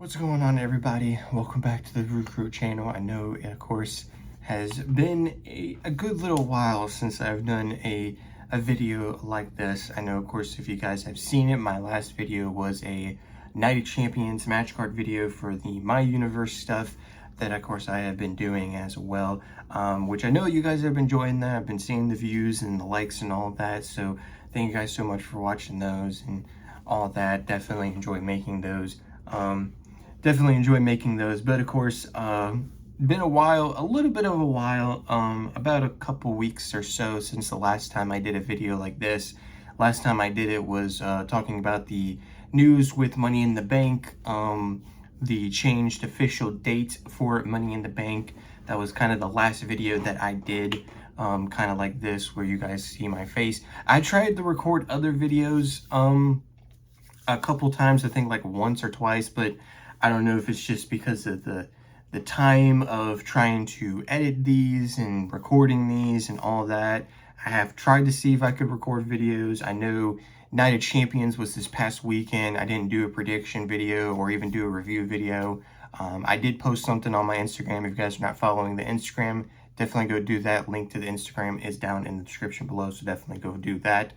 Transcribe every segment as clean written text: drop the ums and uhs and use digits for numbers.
What's going on, everybody? Welcome back to the BrewCrew channel. I know it, of course, has been a good little while since I've done a video like this. I know, of course, if you guys have seen it, my last video was a Night of Champions match card video for the My Universe stuff that, of course, I have been doing as well, which I know you guys have been enjoying that. I've been seeing the views and the likes and all of that, so thank you guys so much for watching those and all that. Definitely enjoy making those. Definitely enjoy making those, but of course, been a while, a little bit of a while, about a couple weeks or so since the last time I did a video like this. Last time I did it was talking about the news with Money in the Bank, the changed official date for Money in the Bank. That was kind of the last video that I did, kind of like this, where you guys see my face. I tried to record other videos a couple times, I think like once or twice, but I don't know if it's just because of the time of trying to edit these and recording these and all that. I have tried to see if I could record videos. I know Night of Champions was this past weekend. I didn't do a prediction video or even do a review video. I did post something on my Instagram. If you guys are not following the Instagram, definitely go do that. Link to the Instagram is down in the description below, so definitely go do that.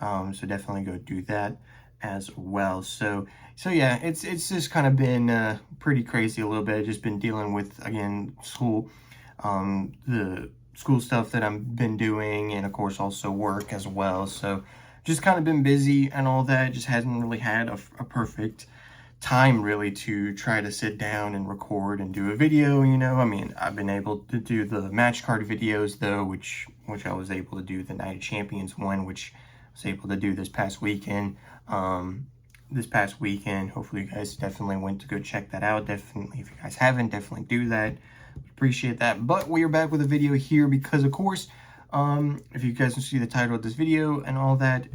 So definitely go do that as well. So yeah, it's just kind of been pretty crazy a little bit. I've just been dealing with, again, school, the school stuff that I've been doing, and of course also work as well. So just kind of been busy and all that. Just hasn't really had a perfect time really to try to sit down and record and do a video, you know. I mean, I've been able to do the match card videos though, which I was able to do the Night of Champions one, which I was able to do this past weekend. Hopefully you guys definitely went to go check that out. Definitely, if you guys haven't, definitely do that. Appreciate that. But we are back with a video here because, of course, if you guys can see the title of this video and all that,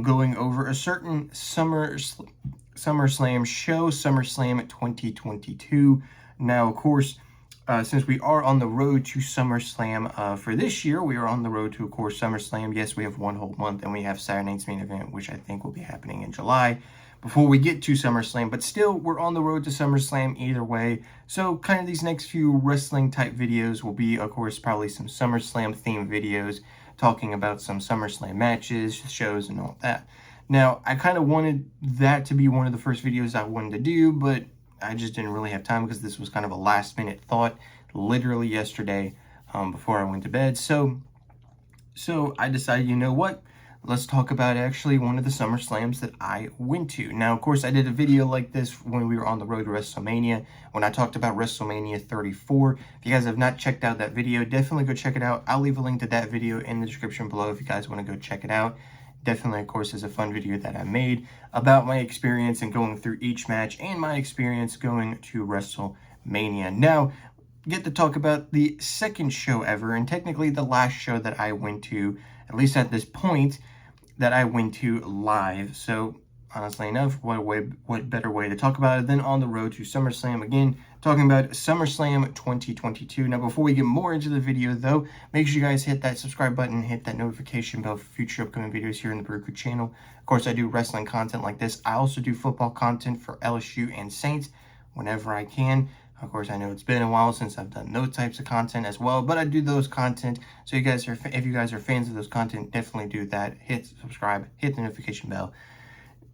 going over a certain SummerSlam show, SummerSlam 2022. Now, of course, since we are on the road to SummerSlam for this year, we are on the road to, of course, SummerSlam. Yes, we have one whole month, and we have Saturday night's main event, which I think will be happening in July before we get to SummerSlam. But still, we're on the road to SummerSlam either way. So kind of these next few wrestling type videos will be, of course, probably some SummerSlam themed videos talking about some SummerSlam matches, shows, and all that. Now, I kind of wanted that to be one of the first videos I wanted to do, but I just didn't really have time because this was kind of a last minute thought literally yesterday before I went to bed. So I decided, you know what? Let's talk about actually one of the SummerSlams that I went to. Now, of course, I did a video like this when we were on the road to WrestleMania, when I talked about WrestleMania 34. If you guys have not checked out that video, definitely go check it out. I'll leave a link to that video in the description below if you guys want to go check it out. Definitely, of course, is a fun video that I made about my experience and going through each match and my experience going to WrestleMania. Now, get to talk about the second show ever, and technically the last show that I went to, at least at this point, that I went to live. So, honestly enough, what better way to talk about it than on the road to SummerSlam. Again, talking about SummerSlam 2022. Now, before we get more into the video, though, make sure you guys hit that subscribe button, hit that notification bell for future upcoming videos here in the BrewCrew channel. Of course, I do wrestling content like this. I also do football content for LSU and Saints whenever I can. Of course, I know it's been a while since I've done those types of content as well, but I do those content. So if you guys are fans of those content, definitely do that. Hit subscribe, hit the notification bell.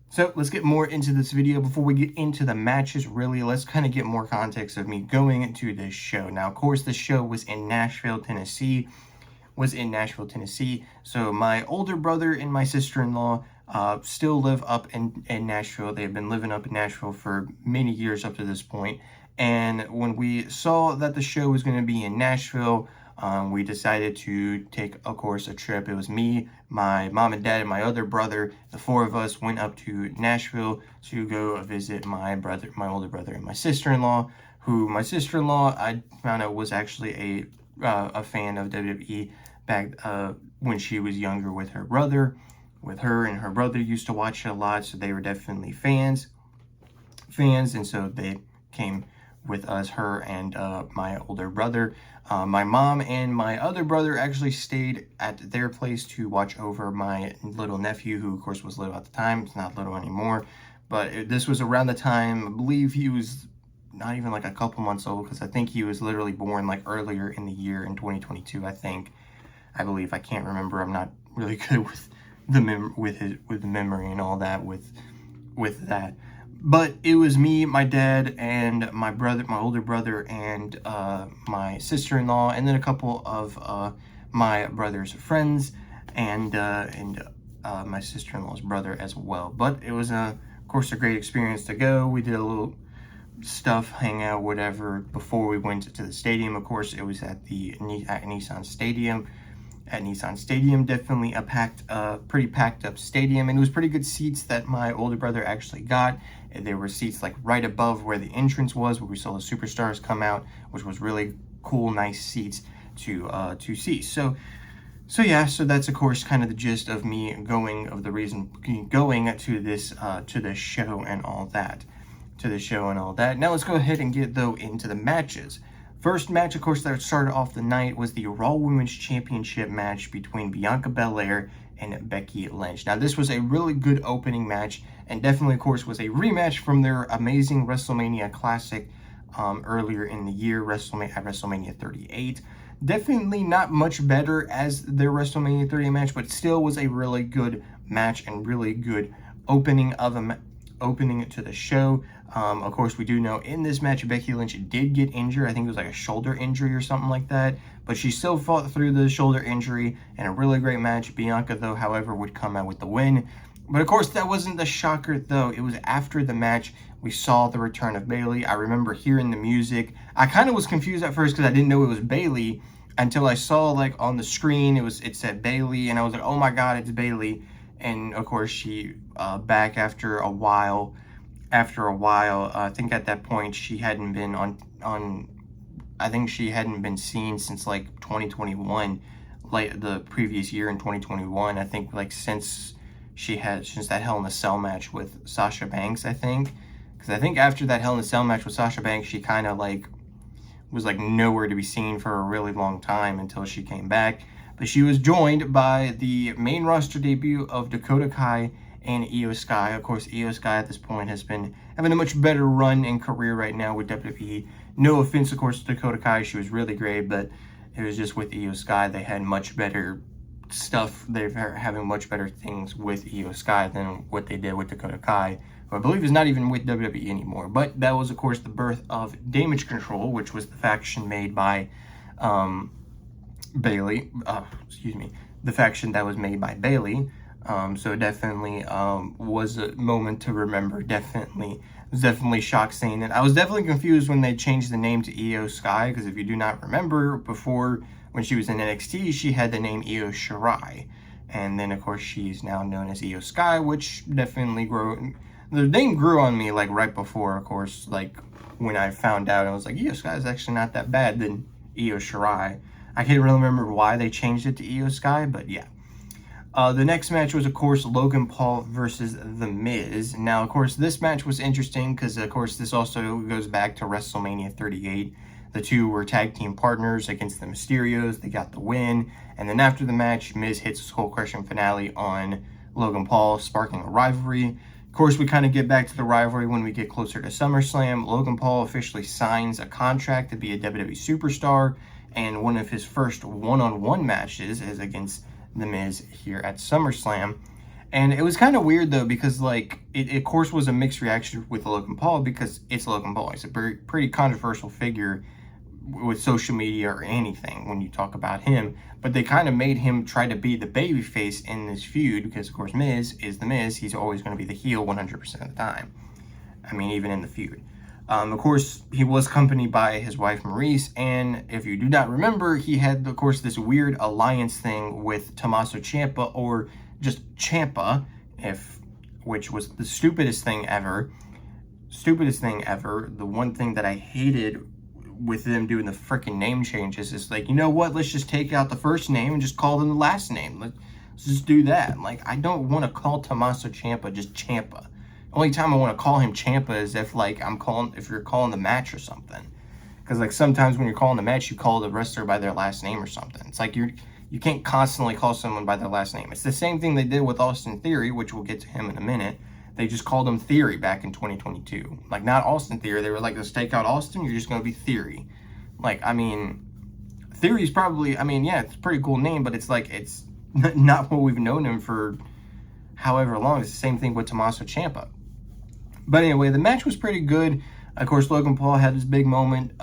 So let's get more into this video. Before we get into the matches, really, let's kind of get more context of me going into this show. Now, of course, the show was in Nashville, Tennessee. So my older brother and my sister-in-law still live up in Nashville. They've been living up in Nashville for many years up to this point. And when we saw that the show was going to be in Nashville, we decided to take, of course, a trip. It was me, my mom and dad, and my other brother. The four of us went up to Nashville to go visit my older brother, and my sister-in-law, who my sister-in-law, I found out, was actually a fan of WWE back when she was younger with her brother. With her and her brother used to watch it a lot, so they were definitely fans, and so they came with us, her and my older brother. My mom and my other brother actually stayed at their place to watch over my little nephew, who of course was little at the time. It's not little anymore, But this was around the time, I believe he was not even like a couple months old, because I think he was literally born like earlier in the year in 2022, I believe. I can't remember. I'm not really good with the memory and all that with that. But it was me, my dad, and my brother, my older brother, and my sister-in-law, and then a couple of my brother's friends, and my sister-in-law's brother as well. But it was, of course, a great experience to go. We did a little stuff, hang out, whatever, before we went to the stadium. Of course, it was at Nissan Stadium. At Nissan Stadium, definitely a pretty packed up stadium, and it was pretty good seats that my older brother actually got. And there were seats like right above where the entrance was, where we saw the superstars come out, which was really cool, nice seats to see. So that's of course kind of the gist of me going to this show and all that. Now let's go ahead and get though into the matches. First match, of course, that started off the night was the Raw Women's Championship match between Bianca Belair and Becky Lynch. Now, this was a really good opening match, and definitely, of course, was a rematch from their amazing WrestleMania Classic earlier in the year, at WrestleMania 38. Definitely not much better as their WrestleMania 38 match, but still was a really good match and really good opening to the show. Of course, we do know in this match, Becky Lynch did get injured. I think it was like a shoulder injury or something like that. But she still fought through the shoulder injury in a really great match. Bianca, though, however, would come out with the win. But, of course, that wasn't the shocker, though. It was after the match we saw the return of Bayley. I remember hearing the music. I kind of was confused at first because I didn't know it was Bayley until I saw, like, on the screen, it said Bayley. And I was like, oh, my God, it's Bayley. And, of course, she back after a while. I think at that point she hadn't been I think she hadn't been seen since like 2021, like the previous year in 2021. I think like since that Hell in a Cell match with Sasha Banks, I think. Because I think after that Hell in a Cell match with Sasha Banks, she kind of like was like nowhere to be seen for a really long time until she came back. But she was joined by the main roster debut of Dakota Kai and Io Sky. Of course, Io Sky at this point has been having a much better run in career right now with WWE. No offense, of course, to Dakota Kai. She was really great, but it was just with Io Sky. They had much better stuff. They're having much better things with Io Sky than what they did with Dakota Kai, who I believe is not even with WWE anymore. But that was, of course, the birth of Damage Control, which was the faction made by Bayley. The faction that was made by Bayley. So definitely was a moment to remember. Was definitely shocked seeing it. I was definitely confused when they changed the name to Io Sky, because if you do not remember, before when she was in NXT, she had the name Io Shirai, and then of course she's now known as Io Sky, which definitely the name grew on me like right before, of course, like when I found out, I was like, Io Sky is actually not that bad than Io Shirai. I can't really remember why they changed it to Io Sky, but yeah. The next match was, of course, Logan Paul versus The Miz. Now, of course, this match was interesting because, of course, this also goes back to WrestleMania 38. The two were tag team partners against the Mysterios. They got the win. And then after the match, Miz hits a skull-crushing finale on Logan Paul, sparking a rivalry. Of course, we kind of get back to the rivalry when we get closer to SummerSlam. Logan Paul officially signs a contract to be a WWE superstar, and one of his first one-on-one matches is against The Miz here at SummerSlam. And it was kind of weird though, because like it of course was a mixed reaction with Logan Paul, because it's Logan Paul. He's a pretty controversial figure with social media or anything when you talk about him, but they kind of made him try to be the babyface in this feud, because of course Miz is The Miz. He's always going to be the heel 100% of the time. I mean, even in the feud. Of course, he was accompanied by his wife, Maurice, and if you do not remember, he had, of course, this weird alliance thing with Tommaso Ciampa, or just Ciampa, which was the stupidest thing ever. The one thing that I hated with them doing the freaking name changes is like, you know what, let's just take out the first name and just call them the last name. Let's just do that. Like, I don't want to call Tommaso Ciampa just Ciampa. Only time I want to call him Ciampa is if like if you're calling the match or something, because like sometimes when you're calling the match, you call the wrestler by their last name or something. It's like you can't constantly call someone by their last name. It's the same thing they did with Austin Theory, which we'll get to him in a minute. They just called him Theory back in 2022. Like, not Austin Theory. They were like, let's take out Austin. You're just going to be Theory. Like, I mean, Theory's probably, I mean, yeah, it's a pretty cool name, but it's like, it's not what we've known him for however long. It's the same thing with Tommaso Ciampa. But anyway, the match was pretty good. Of course, Logan Paul had his big moment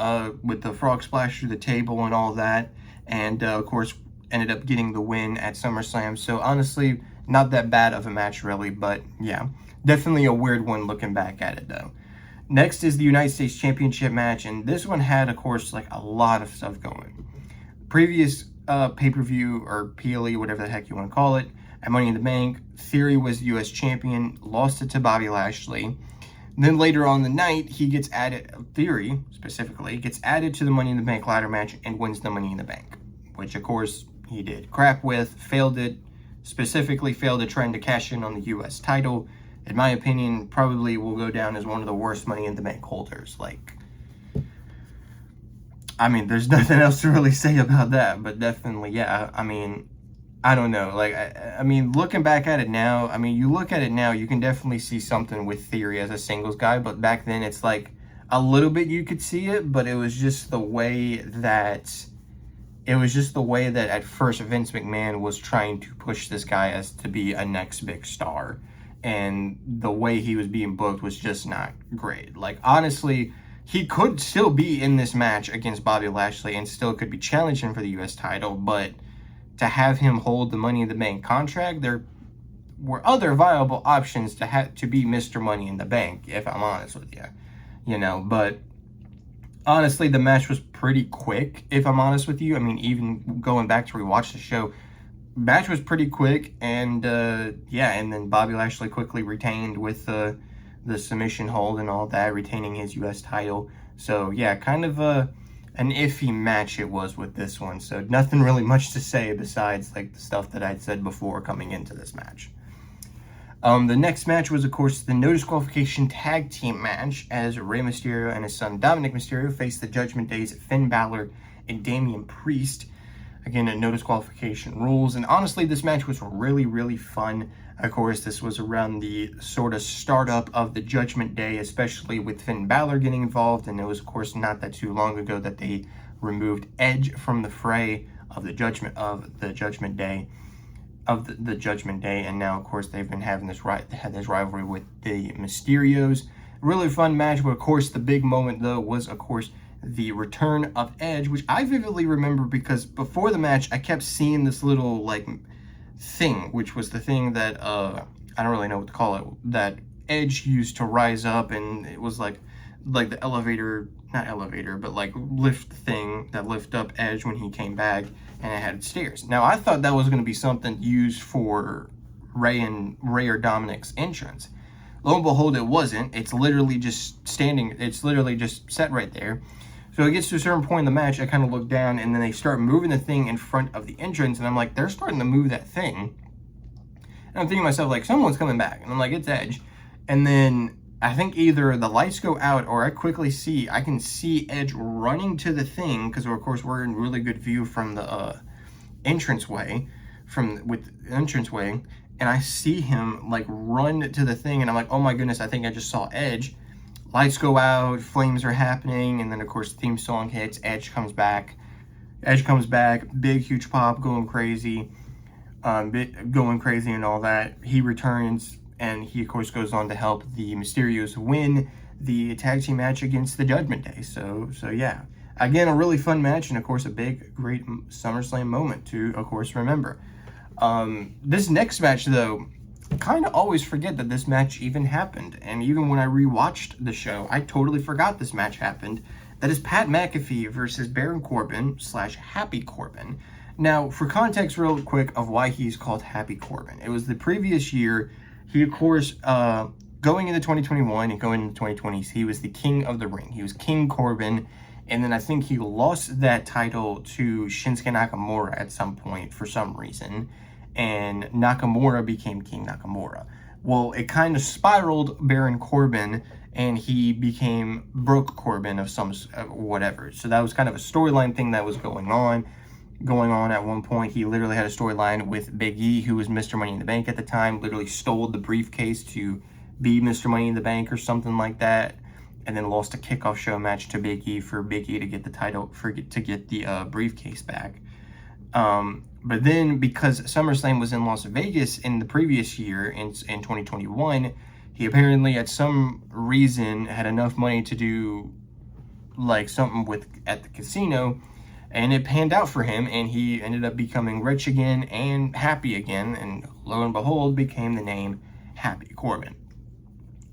with the frog splash through the table and all that. And, of course, ended up getting the win at SummerSlam. So, honestly, not that bad of a match, really. But, yeah, definitely a weird one looking back at it, though. Next is the United States Championship match. And this one had, of course, like a lot of stuff going. Previous pay-per-view or PLE, whatever the heck you want to call it, at Money in the Bank, Theory was the U.S. champion, lost it to Bobby Lashley. Then later on the night, he gets added, Theory specifically, gets added to the Money in the Bank ladder match and wins the Money in the Bank, which of course he did crap with, failed it, specifically failed to trying to cash in on the U.S. title. In my opinion, probably will go down as one of the worst Money in the Bank holders. Like, I mean, there's nothing else to really say about that, but definitely, yeah, I mean, I don't know. Like, I mean, looking back at it now, I mean, you look at it now, you can definitely see something with Theory as a singles guy, but back then it's like a little bit you could see it, but it was just the way that, at first Vince McMahon was trying to push this guy as to be a next big star, and the way he was being booked was just not great. Like, honestly, he could still be in this match against Bobby Lashley and still could be challenging for the U.S. title, but to have him hold the Money in the Bank contract, there were other viable options to be Mr. Money in the Bank, if I'm honest with you. You know, but honestly, the match was pretty quick, if I'm honest with you. I mean, even going back to rewatch the show, match was pretty quick, and yeah, and then Bobby Lashley quickly retained with the submission hold and all that, retaining his U.S. title. So, yeah, kind of an iffy match it was with this one. So, nothing really much to say besides, like, the stuff that I'd said before coming into this match. The next match was, of course, the no disqualification tag team match as Rey Mysterio and his son Dominic Mysterio faced the Judgment Day's Finn Balor and Damian Priest. Again, no disqualification rules. And honestly, this match was really, really fun. Of course, this was around the sort of startup of the Judgment Day, especially with Finn Balor getting involved. And it was, of course, not that too long ago that they removed Edge from the fray of the Judgment Day. And now, of course, they've been having this rivalry with the Mysterios. Really fun match, but of course, the big moment though was, of course, the return of Edge, which I vividly remember because before the match, I kept seeing this little like thing, which was the thing that I don't really know what to call it, that Edge used to rise up, and it was like the elevator, not elevator, but like lift thing that lift up Edge when he came back, and it had stairs. Now I thought that was going to be something used for Rey or Dominic's entrance. Lo and behold, it wasn't. It's literally just standing. It's literally just set right there. So it gets to a certain point in the match, I kind of look down, and then they start moving the thing in front of the entrance, and I'm like, they're starting to move that thing. And I'm thinking to myself, like, someone's coming back. And I'm like, it's Edge. And then I think either the lights go out, or I can see Edge running to the thing, because of course we're in really good view from the entranceway, and I see him like run to the thing, and I'm like, oh my goodness, I think I just saw Edge. Lights go out, flames are happening, and then of course theme song hits, Edge comes back, big huge pop, going crazy and all that. He returns, and he of course goes on to help the Mysterios win the tag team match against the Judgment Day. So yeah, again, a really fun match, and of course a big, great SummerSlam moment to of course remember. This next match though, kind of always forget that this match even happened, and even when I rewatched the show, I totally forgot this match happened. That is Pat McAfee versus Baron Corbin / Happy Corbin. Now, for context real quick of why he's called Happy Corbin, it was the previous year. He, of course, going into 2021 and going into 2020, he was the King of the Ring. He was King Corbin, and then I think he lost that title to Shinsuke Nakamura at some point for some reason, and Nakamura became King Nakamura. Well, it kind of spiraled Baron Corbin, and he became Broke Corbin of some whatever. So that was kind of a storyline thing that was going on at one point. He literally had a storyline with Big E, who was Mr. Money in the Bank at the time, literally stole the briefcase to be Mr. Money in the Bank or something like that, and then lost a kickoff show match to Big E for Big E to get the title, to get the briefcase back. But then, because SummerSlam was in Las Vegas in the previous year, in 2021, he apparently, at some reason, had enough money to do like something at the casino, and it panned out for him, and he ended up becoming rich again and happy again, and lo and behold, became the name Happy Corbin.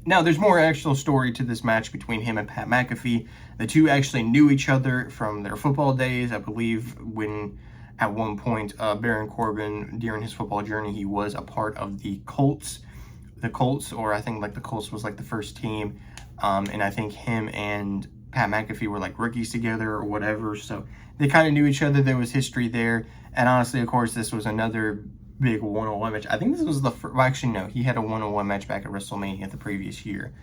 Now, there's more actual story to this match between him and Pat McAfee. The two actually knew each other from their football days. I believe when, at one point, Baron Corbin, during his football journey, he was a part of the Colts. The Colts, or I think like the Colts was like the first team. And I think him and Pat McAfee were like rookies together or whatever. So they kind of knew each other. There was history there. And honestly, of course, this was another big one-on-one match. I think this was the first, well, actually, no, he had a one-on-one match back at WrestleMania the previous year,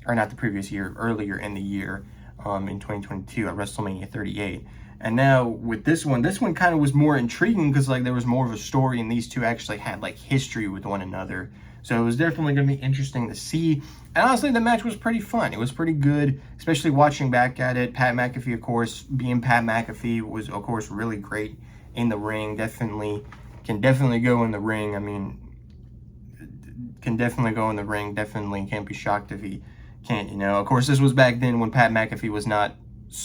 or not the previous year, earlier in the year, in 2022 at WrestleMania 38. And now with this one kind of was more intriguing because like there was more of a story, and these two actually had like history with one another. So it was definitely going to be interesting to see. And honestly, the match was pretty fun. It was pretty good, especially watching back at it. Pat McAfee, of course, being Pat McAfee, was of course really great in the ring. Can definitely go in the ring. I mean, can definitely go in the ring. Definitely can't be shocked if he can't, you know. Of course, this was back then when Pat McAfee was not,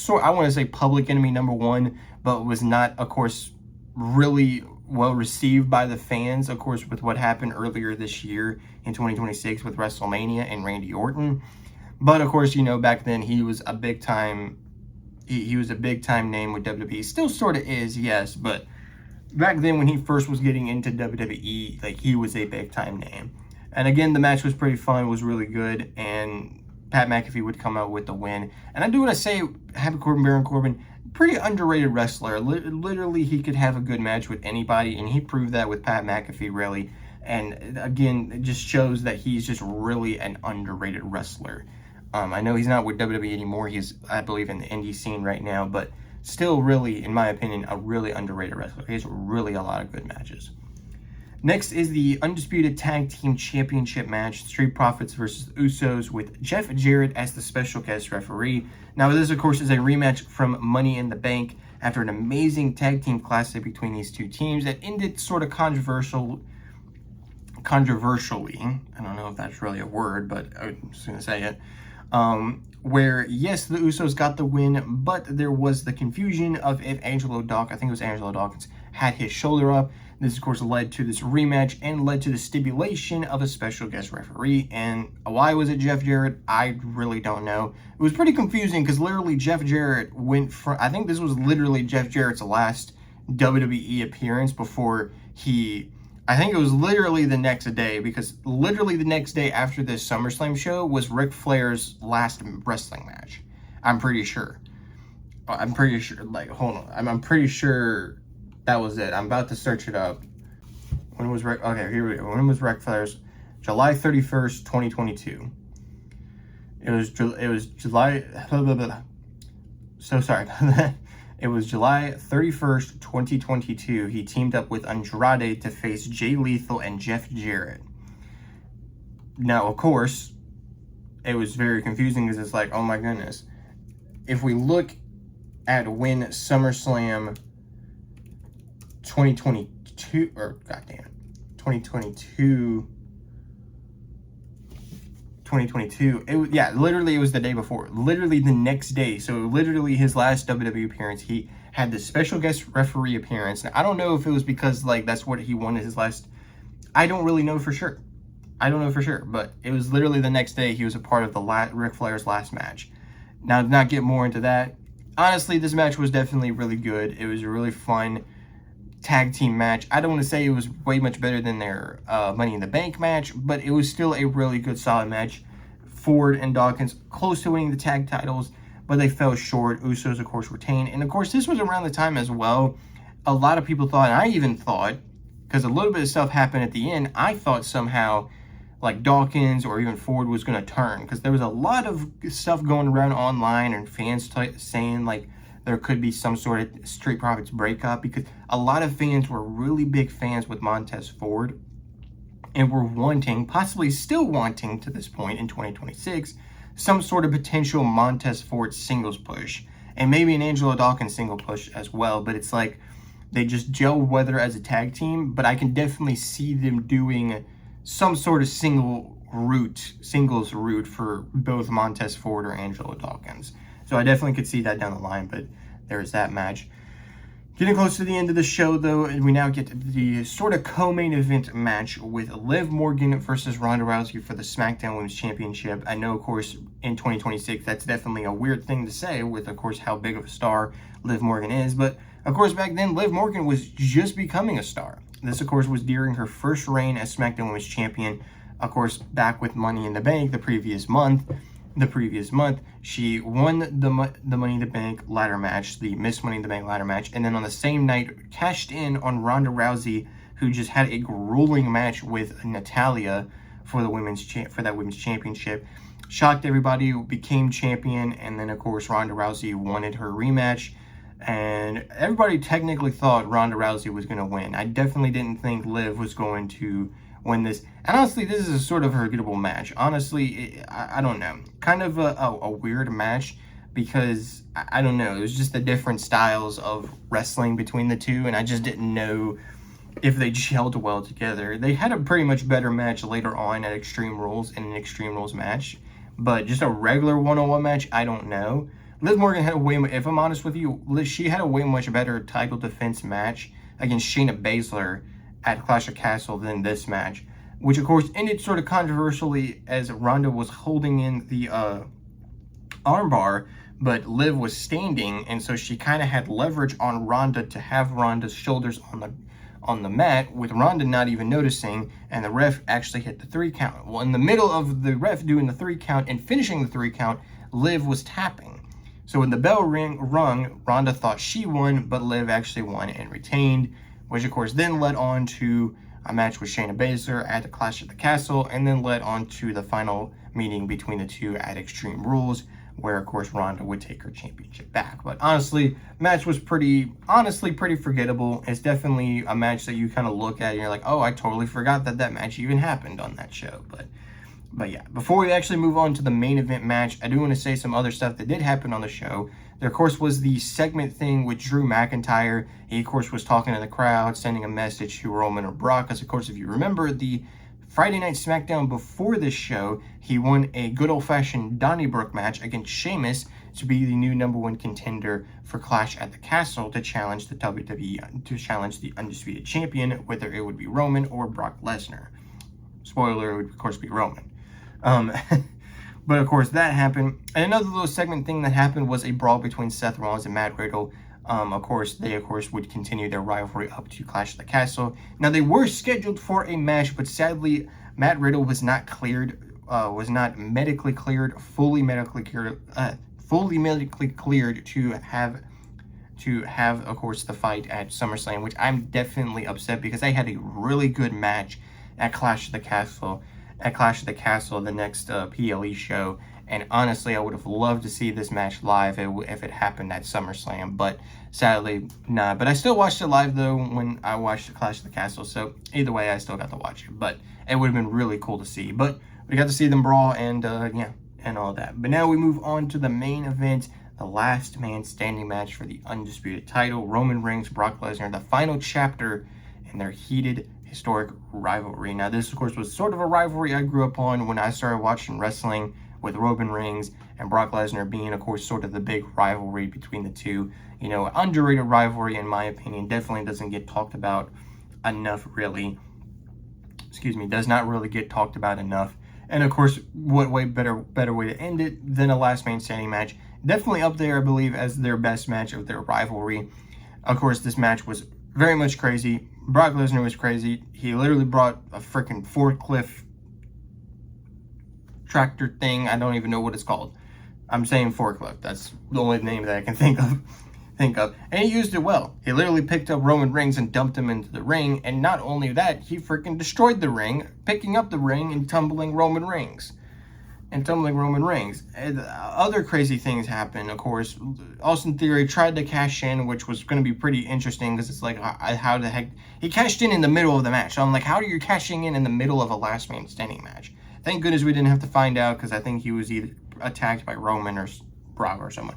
I want to say public enemy number one, but was not, of course, really well received by the fans, of course, with what happened earlier this year in 2026 with WrestleMania and Randy Orton. But, of course, you know, back then he was a big time, he was a big time name with WWE. Still sort of is, yes, but back then when he first was getting into WWE, like, he was a big time name. And again, the match was pretty fun, was really good, and Pat McAfee would come out with the win. And I do want to say, Happy Corbin, Baron Corbin, pretty underrated wrestler. Literally, he could have a good match with anybody, and he proved that with Pat McAfee, really. And again, it just shows that he's just really an underrated wrestler. I know he's not with WWE anymore. He's, I believe, in the indie scene right now, but still really, in my opinion, a really underrated wrestler. He has really a lot of good matches. Next is the Undisputed Tag Team Championship match, Street Profits versus Usos, with Jeff Jarrett as the special guest referee. Now, this, of course, is a rematch from Money in the Bank after an amazing tag team classic between these two teams that ended sort of controversially. I don't know if that's really a word, but I'm just going to say it. Where, yes, the Usos got the win, but there was the confusion of if Angelo Dawkins had his shoulder up. This, of course, led to this rematch and led to the stipulation of a special guest referee. And why was it Jeff Jarrett? I really don't know. It was pretty confusing because literally Jeff Jarrett went from, I think this was literally Jeff Jarrett's last WWE appearance before I think it was literally the next day, because literally the next day after this SummerSlam show was Ric Flair's last wrestling match. I'm pretty sure. Like, hold on. I'm pretty sure that was it. I'm about to search it up. When was Ric Flair's? July 31st, 2022. It was July, so sorry about that. It was July 31st, 2022. He teamed up with Andrade to face Jay Lethal and Jeff Jarrett. Now, of course, it was very confusing because it's like, oh my goodness. If we look at when SummerSlam 2022, or goddamn, 2022, literally it was the day before, literally the next day. So literally his last WWE appearance, he had this special guest referee appearance. And I don't know if it was because like that's what he wanted his last, I don't really know for sure. But it was literally the next day he was a part of the Ric Flair's last match. Now, to not get more into that, honestly, this match was definitely really good. It was a really fun tag team match. I don't want to say it was way much better than their Money in the Bank match, but it was still a really good, solid match. Ford and Dawkins close to winning the tag titles, but they fell short. Usos, of course, retained. And, of course, this was around the time as well. A lot of people thought, and I even thought, because a little bit of stuff happened at the end, I thought somehow like Dawkins or even Ford was going to turn, because there was a lot of stuff going around online and fans saying like there could be some sort of Street Profits breakup, because a lot of fans were really big fans with Montez Ford. and were wanting, possibly still wanting to this point in 2026, some sort of potential Montez Ford singles push, and maybe an Angelo Dawkins single push as well. But it's like they just gel weather as a tag team, but I can definitely see them doing some sort of singles route for both Montez Ford or Angelo Dawkins. So I definitely could see that down the line, but there's that match. Getting close to the end of the show, though, and we now get the sort of co-main event match with Liv Morgan versus Ronda Rousey for the SmackDown Women's Championship. I know, of course, in 2026, that's definitely a weird thing to say with, of course, how big of a star Liv Morgan is. But, of course, back then, Liv Morgan was just becoming a star. This, of course, was during her first reign as SmackDown Women's Champion. Of course, back with Money in the Bank the previous month, she won the Money in the Bank ladder match, the Miss Money in the Bank ladder match, and then on the same night cashed in on Ronda Rousey, who just had a grueling match with Natalya for the women's championship. Shocked everybody, became champion, and then of course Ronda Rousey wanted her rematch, and everybody technically thought Ronda Rousey was going to win. I definitely didn't think Liv was going to win this, and honestly, this is a sort of forgettable match. Honestly, I don't know, kind of a weird match, because I don't know, it was just the different styles of wrestling between the two, and I just didn't know if they gelled well together. They had a pretty much better match later on at Extreme Rules, in an Extreme Rules match, but just a regular one-on-one match, I don't know. Liv Morgan had if I'm honest with you, she had a way much better title defense match against Shayna Baszler at Clash of Castle than this match, which of course ended sort of controversially as Ronda was holding in the armbar, but Liv was standing, and so she kind of had leverage on Ronda to have Ronda's shoulders on the mat, with Ronda not even noticing, and the ref actually hit the 3 count. Well, in the middle of the ref doing the 3 count and finishing the 3 count, Liv was tapping. So when the bell rung, Ronda thought she won, but Liv actually won and retained, which of course then led on to a match with Shayna Baszler at the Clash at the Castle, and then led on to the final meeting between the two at Extreme Rules, where of course Ronda would take her championship back. But honestly, match was pretty forgettable. It's definitely a match that you kind of look at and you're like, oh, I totally forgot that match even happened on that show. But yeah, before we actually move on to the main event match, I do want to say some other stuff that did happen on the show. There, of course, was the segment thing with Drew McIntyre. He, of course, was talking to the crowd, sending a message to Roman or Brock. Because, of course, if you remember the Friday Night SmackDown before this show, he won a good old-fashioned Donnybrook match against Sheamus to be the new #1 contender for Clash at the Castle to challenge the WWE, to challenge the Undisputed Champion, whether it would be Roman or Brock Lesnar. Spoiler, it would, of course, be Roman. But of course that happened. And another little segment thing that happened was a brawl between Seth Rollins and Matt Riddle. Of course, they would continue their rivalry up to Clash of the Castle. Now they were scheduled for a match, but sadly Matt Riddle was not cleared, fully medically cleared to have, of course, the fight at SummerSlam, which I'm definitely upset, because they had a really good match at Clash of the Castle. The next PLE show, and honestly, I would have loved to see this match live if it happened at SummerSlam, but sadly, nah. But I still watched it live, though, when I watched the Clash of the Castle, so either way, I still got to watch it, but it would have been really cool to see. But we got to see them brawl, and yeah, and all that. But now we move on to the main event, the last man standing match for the Undisputed title, Roman Reigns, Brock Lesnar, the final chapter in their heated historic rivalry. Now this, of course, was sort of a rivalry I grew up on when I started watching wrestling, with Roman Reigns and Brock Lesnar being, of course, sort of the big rivalry between the two. You know, underrated rivalry, in my opinion. Definitely doesn't get talked about enough, really. Does not really get talked about enough. And of course, what better way to end it than a last man standing match. Definitely up there, I believe, as their best match of their rivalry. Of course, this match was very much crazy. Brock Lesnar was crazy. He literally brought a freaking forklift tractor thing. I don't even know what it's called. I'm saying forklift. That's the only name that I can think of. And he used it well. He literally picked up Roman Reigns and dumped him into the ring. And not only that, he freaking destroyed the ring, picking up the ring and tumbling Roman Reigns. and tumbling Roman Reigns. And other crazy things happen, of course. Austin Theory tried to cash in, which was going to be pretty interesting because it's like, how the heck? He cashed in the middle of the match. So I'm like, how are you cashing in the middle of a last man standing match? Thank goodness we didn't have to find out because I think he was either attacked by Roman or Brock or someone.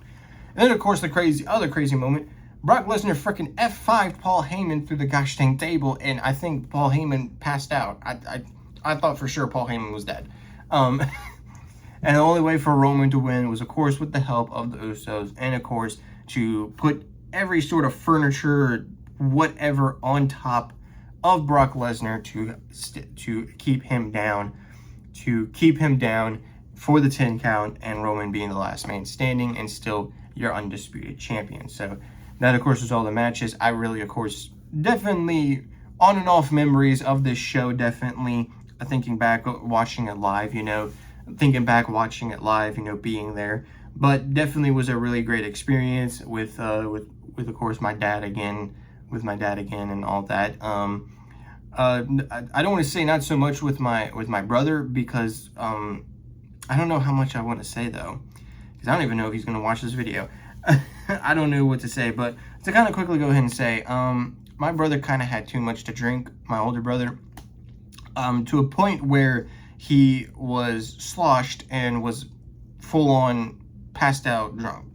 And then, of course, the other crazy moment, Brock Lesnar freaking F5'd Paul Heyman through the gosh dang table, and I think Paul Heyman passed out. I thought for sure Paul Heyman was dead. And the only way for Roman to win was, of course, with the help of the Usos, and, of course, to put every sort of furniture or whatever on top of Brock Lesnar to keep him down, for the 10 count, and Roman being the last man standing and still your undisputed champion. So that, of course, was all the matches. I really, of course, definitely on and off memories of this show, definitely thinking back, watching it live, being there. But definitely was a really great experience with of course, my dad again, and all that. I don't want to say not so much with my brother because I don't know how much I want to say though, because I don't even know if he's going to watch this video. I don't know what to say, but to kind of quickly go ahead and say, my brother kind of had too much to drink, my older brother, to a point where he was sloshed and was full on passed out drunk.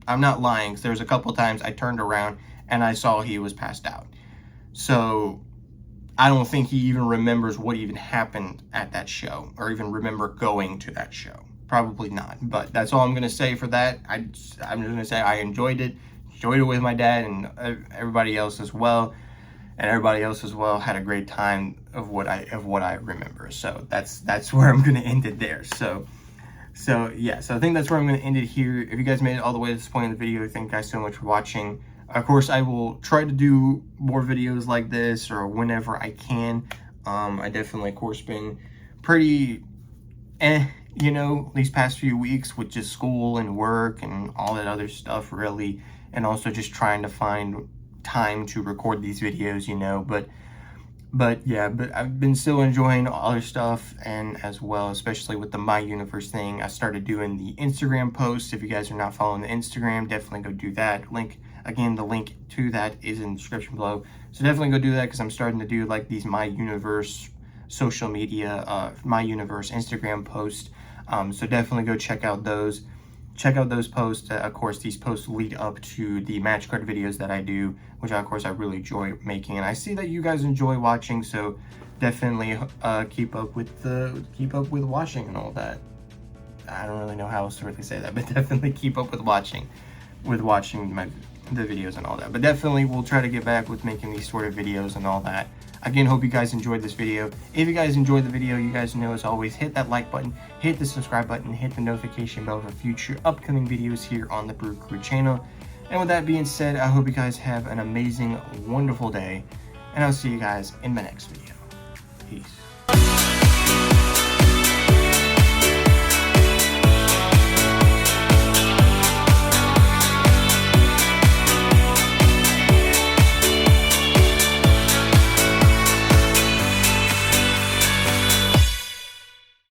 I'm not lying, because there was a couple times I turned around and I saw he was passed out. So I don't think he even remembers what even happened at that show, or even remember going to that show. Probably not, but that's all I'm going to say for that. I'm just going to say I enjoyed it with my dad and everybody else as well. And everybody else as well had a great time of what I remember. So that's where I'm going to end it there. So yeah, so I think that's where I'm going to end it here. If you guys made it all the way to this point in the video, thank you guys so much for watching. Of course, I will try to do more videos like this or whenever I can. I definitely, of course, been pretty these past few weeks with just school and work and all that other stuff, really. And also just trying to find time to record these videos, but I've been still enjoying other stuff, and as well, especially with the My Universe thing, I started doing the Instagram posts. If you guys are not following the Instagram, definitely go do that. The link to that is in the description below, so definitely go do that, because I'm starting to do like these My Universe social media, My Universe Instagram posts, so definitely go check out those posts. Of course, these posts lead up to the match card videos that I do, which of course I really enjoy making, and I see that you guys enjoy watching. So definitely keep up with watching and all that. I don't really know how else to really say that, but definitely keep up with watching the videos and all that. But definitely we'll try to get back with making these sort of videos and all that. Again, hope you guys enjoyed this video. If you guys enjoyed the video, you guys know, as always, hit that like button, hit the subscribe button, hit the notification bell for future upcoming videos here on the BrewCrew channel. And with that being said, I hope you guys have an amazing, wonderful day, and I'll see you guys in the next video. Peace.